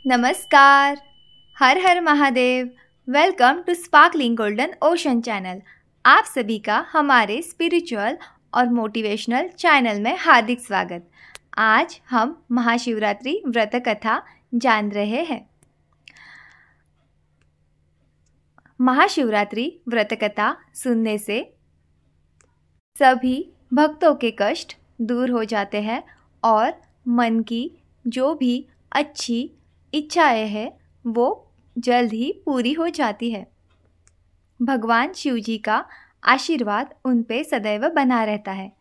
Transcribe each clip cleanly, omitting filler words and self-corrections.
नमस्कार, हर हर Mahadev. Welcome to sparkling golden ocean channel. आप सभी का हमारे स्पिरिचुअल और मोटिवेशनल चैनल में हार्दिक स्वागत। आज हम महाशिवरात्रि व्रत कथा जान रहे हैं। महाशिवरात्रि व्रत कथा सुनने से सभी भक्तों के कष्ट दूर हो जाते हैं और मन की जो भी अच्छी इच्छाएं हैं वो जल्द ही पूरी हो जाती है। भगवान शिव जी का आशीर्वाद उन पे सदैव बना रहता है।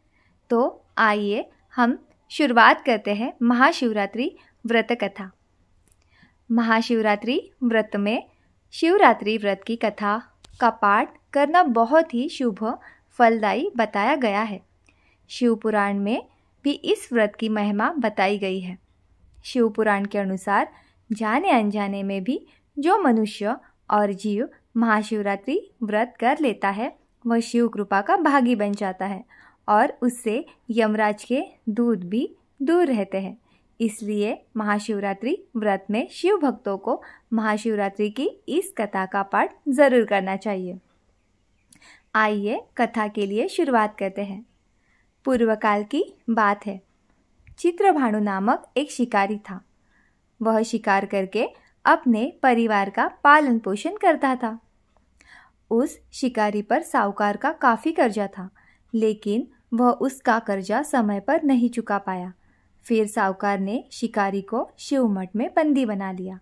तो आइए हम शुरुआत करते हैं महाशिवरात्रि व्रत कथा। महाशिवरात्रि व्रत में शिवरात्रि व्रत की कथा का पाठ करना बहुत ही शुभ फलदायी बताया गया है। शिव पुराण में भी इस व्रत की महिमा बताई गई है। शिव पुराण के अनुसार जाने अनजाने में भी जो मनुष्य और जीव महाशिवरात्रि व्रत कर लेता है वह शिव कृपा का भागी बन जाता है और उससे यमराज के दूत भी दूर रहते हैं। इसलिए महाशिवरात्रि व्रत में शिव भक्तों को महाशिवरात्रि की इस कथा का पाठ जरूर करना चाहिए। आइए कथा के लिए शुरुआत करते हैं। पूर्व काल की बात है। चित्रभानु नामक एक शिकारी था। वह शिकार करके अपने परिवार का पालन पोषण करता था। उस शिकारी पर साहूकार का काफ़ी कर्जा था, लेकिन वह उसका कर्जा समय पर नहीं चुका पाया। फिर साहूकार ने शिकारी को शिव मठ में बंदी बना लिया।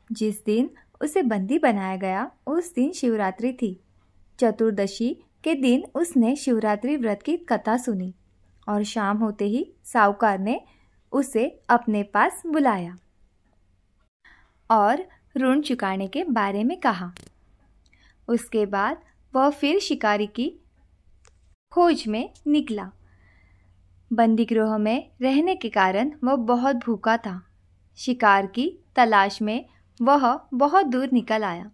जिस दिन उसे बंदी बनाया गया उस दिन शिवरात्रि थी। चतुर्दशी के दिन उसने शिवरात्रि व्रत की कथा सुनी और शाम होते ही साहूकार ने उसे अपने पास बुलाया और ऋण चुकाने के बारे में कहा। उसके बाद वह फिर शिकारी की खोज में निकला। बंदीगृह में रहने के कारण वह बहुत भूखा था। शिकार की तलाश में वह बहुत दूर निकल आया।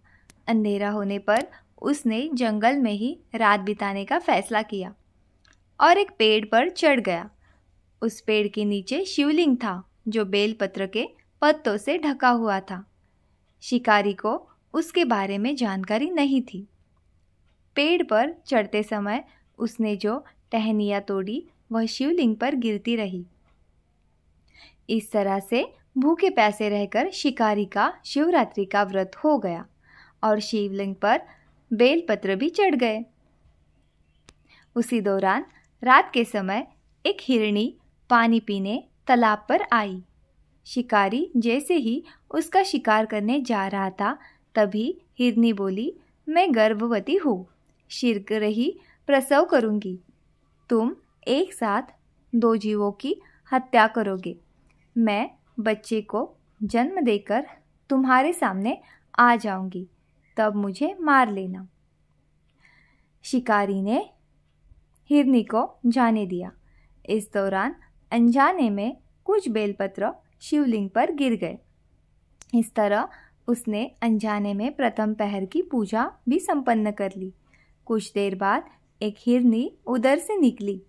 अंधेरा होने पर उसने जंगल में ही रात बिताने का फैसला किया और एक पेड़ पर चढ़ गया। उस पेड़ के नीचे शिवलिंग था जो बेलपत्र के पत्तों से ढका हुआ था। शिकारी को उसके बारे में जानकारी नहीं थी। पेड़ पर चढ़ते समय उसने जो टहनियाँ तोड़ी वह शिवलिंग पर गिरती रही। इस तरह से भूखे प्यासे रहकर शिकारी का शिवरात्रि का व्रत हो गया और शिवलिंग पर बेलपत्र भी चढ़ गए। उसी दौरान रात के समय एक हिरणी पानी पीने तालाब पर आई। शिकारी जैसे ही उसका शिकार करने जा रहा था तभी हिरनी बोली, मैं गर्भवती हूँ, शीघ्र ही प्रसव करूँगी। तुम एक साथ 2 जीवों की हत्या करोगे। मैं बच्चे को जन्म देकर तुम्हारे सामने आ जाऊँगी, तब मुझे मार लेना। शिकारी ने हिरनी को जाने दिया। इस दौरान अनजाने में कुछ बेलपत्र शिवलिंग पर गिर गए। इस तरह उसने अनजाने में प्रथम पहर की पूजा भी संपन्न कर ली। कुछ देर बाद एक हिरनी उधर से निकली।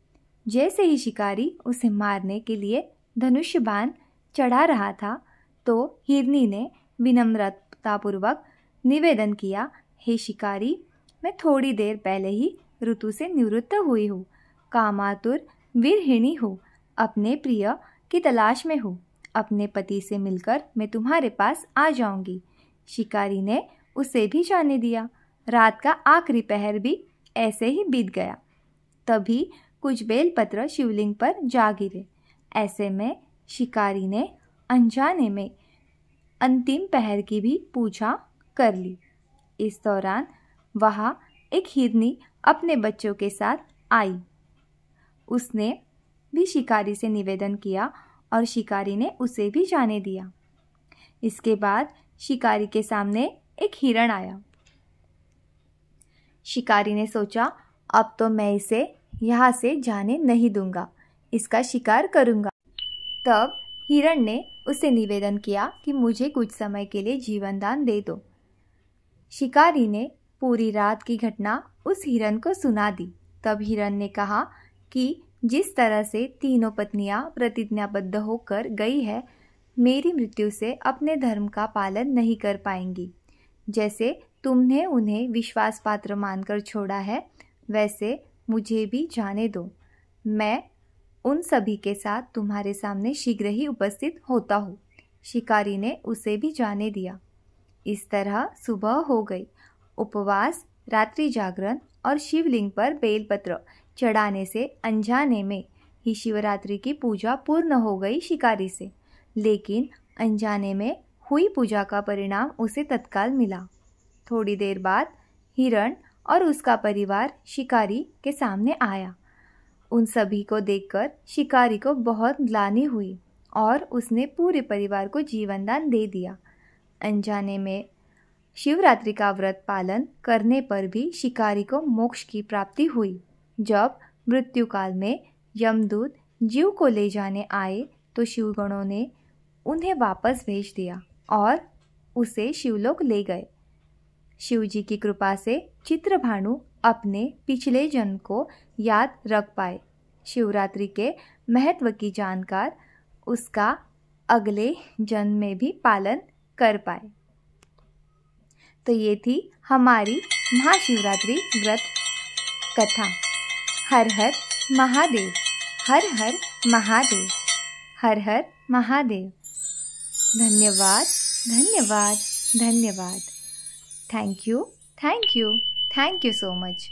जैसे ही शिकारी उसे मारने के लिए धनुष बाण चढ़ा रहा था तो हिरनी ने विनम्रतापूर्वक निवेदन किया, हे शिकारी, मैं थोड़ी देर पहले ही ऋतु से निवृत्त हुई हूँ, कामातुर वीरहिणी हूँ, अपने प्रिय की तलाश में हूँ। अपने पति से मिलकर मैं तुम्हारे पास आ जाऊंगी। शिकारी ने उसे भी जाने दिया। रात का आखिरी पहर भी ऐसे ही बीत गया। तभी कुछ बेलपत्र शिवलिंग पर जा गिरे। ऐसे में शिकारी ने अनजाने में अंतिम पहर की भी पूजा कर ली। इस दौरान वहाँ एक हिरनी अपने बच्चों के साथ आई। उसने भी शिकारी से निवेदन किया और शिकारी ने उसे भी जाने दिया। इसके बाद शिकारी के सामने एक हिरण आया। शिकारी ने सोचा, अब तो मैं इसे यहाँ से जाने नहीं दूंगा, इसका शिकार करूंगा। तब हिरण ने उसे निवेदन किया कि मुझे कुछ समय के लिए जीवन दान दे दो। शिकारी ने पूरी रात की घटना उस हिरण को सुना दी। तब हिरण ने कहा कि जिस तरह से तीनों पत्नियां प्रतिज्ञाबद्ध होकर गई है मेरी मृत्यु से अपने धर्म का पालन नहीं कर पाएंगी। जैसे तुमने उन्हें विश्वास पात्र मानकर छोड़ा है, वैसे मुझे भी जाने दो। मैं उन सभी के साथ तुम्हारे सामने शीघ्र ही उपस्थित होता हूँ। शिकारी ने उसे भी जाने दिया। इस तरह सुबह हो गई। उपवास, रात्रि जागरण और शिवलिंग पर बेलपत्र चढ़ाने से अनजाने में ही शिवरात्रि की पूजा पूर्ण हो गई शिकारी से। लेकिन अनजाने में हुई पूजा का परिणाम उसे तत्काल मिला। थोड़ी देर बाद हिरण और उसका परिवार शिकारी के सामने आया। उन सभी को देखकर शिकारी को बहुत ग्लानि हुई और उसने पूरे परिवार को जीवनदान दे दिया। अनजाने में शिवरात्रि का व्रत पालन करने पर भी शिकारी को मोक्ष की प्राप्ति हुई। जब मृत्यु काल में यमदूत जीव को ले जाने आए तो शिवगणों ने उन्हें वापस भेज दिया और उसे शिवलोक ले गए। शिवजी की कृपा से चित्रभानु अपने पिछले जन्म को याद रख पाए। शिवरात्रि के महत्व की जानकार उसका अगले जन्म में भी पालन कर पाए। तो ये थी हमारी महाशिवरात्रि व्रत कथा। हर हर महादेव, हर हर महादेव, हर हर महादेव। धन्यवाद, धन्यवाद, धन्यवाद। Thank you, thank you, thank you so much.